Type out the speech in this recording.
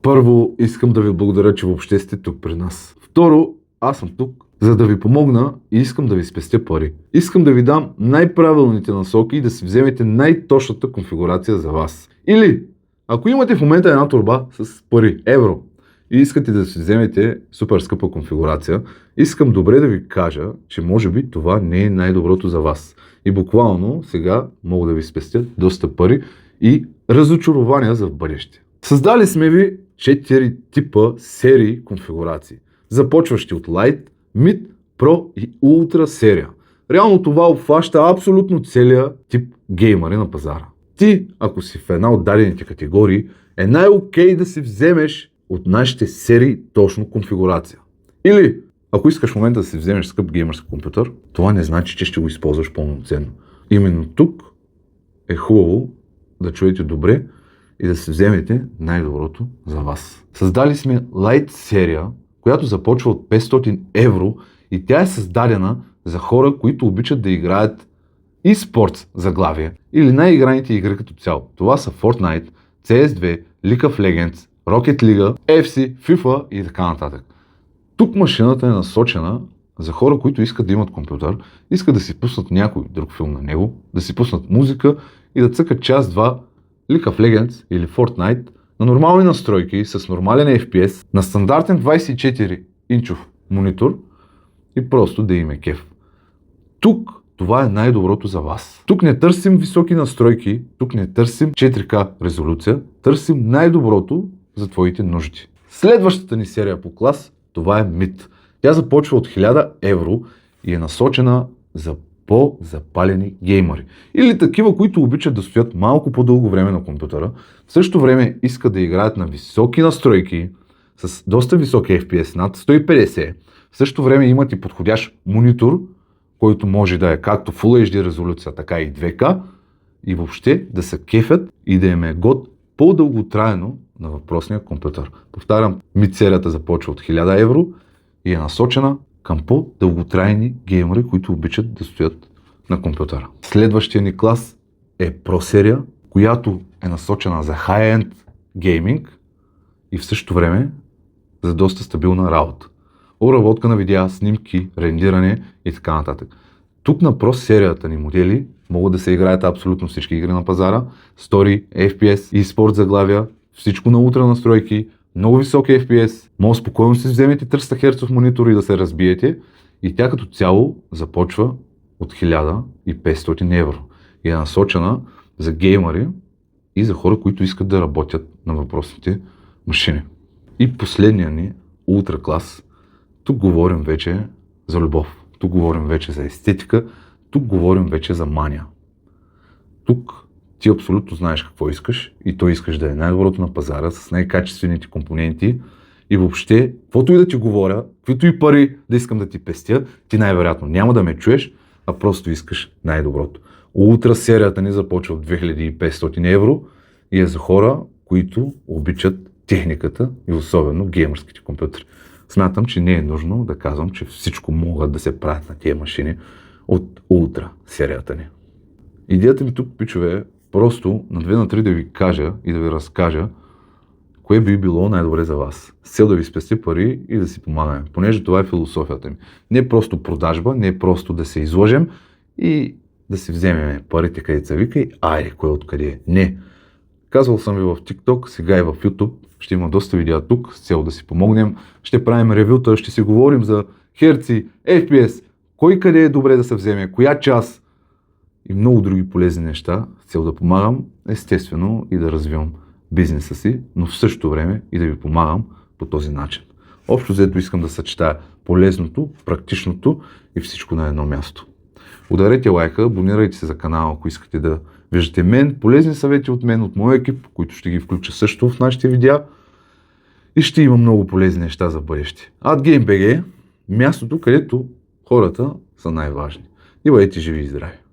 Първо, искам да ви благодаря, че въобще сте тук при нас. Второ, аз съм тук, за да ви помогна и искам да ви спестя пари. Искам да ви дам най-правилните насоки и да си вземете най-точната конфигурация за вас. Или, ако имате в момента една торба с пари, евро, и искате да си вземете супер скъпа конфигурация, искам добре да ви кажа, че може би това не е най-доброто за вас. И буквално сега мога да ви спестя доста пари и разочарования за в бъдеще. Създали сме ви 4 типа серии конфигурации, започващи от Lite, Mid, Pro и Ultra серия. Реално това обхваща абсолютно целия тип геймъри на пазара. Ти, ако си в една от дадените категории, е най-окей да си вземеш от нашите серии точно конфигурация. Или, ако искаш в момента да си вземеш скъп геймърски компютър, това не значи, че ще го използваш пълноценно. Именно тук е хубаво да чуете добре и да си вземете най-доброто за вас. Създали сме Lite серия, която започва от 500 евро и тя е създадена за хора, които обичат да играят e-sports заглавие или най-играните игри като цяло. Това са Fortnite, CS2, League of Legends, Rocket League, FC, FIFA и така нататък. Тук машината е насочена за хора, които искат да имат компютър, искат да си пуснат някой друг филм на него, да си пуснат музика и да цъкат час-два League of Legends или Fortnite на нормални настройки с нормален FPS, на стандартен 24-инчов монитор и просто да им е кеф. Тук това е най-доброто за вас. Тук не търсим високи настройки, тук не търсим 4K резолюция, търсим най-доброто за твоите нужди. Следващата ни серия по клас, това е Mid. Тя започва от 1000 евро и е насочена за по-запалени геймъри. Или такива, които обичат да стоят малко по-дълго време на компютъра, в същото време искат да играят на високи настройки, с доста високи FPS, над 150. В същото време имат и подходящ монитор, който може да е както Full HD резолюция, така и 2K, и въобще да се кефят и да им е год по-дълготрайно на въпросния компютър. Повтарям, Mid серията започва от 1000 евро и е насочена към по-дълготрайни геймери, които обичат да стоят на компютъра. Следващия ни клас е Pro серия, която е насочена за high-end гейминг и в същото време за доста стабилна работа. Обработка на видеа, снимки, рендиране и така нататък. Тук на Pro серията ни модели могат да се играят абсолютно всички игри на пазара, Story, FPS, e-sport заглавия, всичко на ултра настройки, много високи FPS, може спокойно си вземете 300 Hz монитор и да се разбиете и тя като цяло започва от 1500 евро и е насочена за геймъри и за хора, които искат да работят на въпросните машини. И последния ни ултра клас, тук говорим вече за любов, тук говорим вече за естетика, тук говорим вече за мания. Тук ти абсолютно знаеш какво искаш и то искаш да е най-доброто на пазара с най-качествените компоненти и въобще, каквото и да ти говоря, каквито и пари да искам да ти пестя, ти най-вероятно няма да ме чуеш, а просто искаш най-доброто. Ултра серията ни започва от 2500 евро и е за хора, които обичат техниката и особено геймърските компютри. Смятам, че не е нужно да казвам, че всичко могат да се правят на тези машини от ултра серията ни. Идеята ми тук, пичове, е просто на 2 на 3 да ви кажа и да ви разкажа кое би било най-добре за вас. С цел да ви спести пари и да си помагаме. Понеже това е философията ми. Не е просто продажба, не е просто да се изложим и да си вземем парите къде са вика и айде, кое откъде е. Не. Казвал съм ви в TikTok, сега и в YouTube. Ще има доста видеа тук с цел да си помогнем. Ще правим ревюта, ще си говорим за херци, FPS, кой къде е добре да се вземе, коя част и много други полезни неща с цел да помагам, естествено и да развивам бизнеса си, но в същото време и да ви помагам по този начин. Общо взето искам да съчетая полезното, практичното и всичко на едно място. Ударете лайка, абонирайте се за канала, ако искате да виждате мен, полезни съвети от мен, от моя екип, които ще ги включа също в нашите видеа и ще има много полезни неща за бъдеще. AdGame.bg е мястото, където хората са най-важни. И бъдете живи и здрави!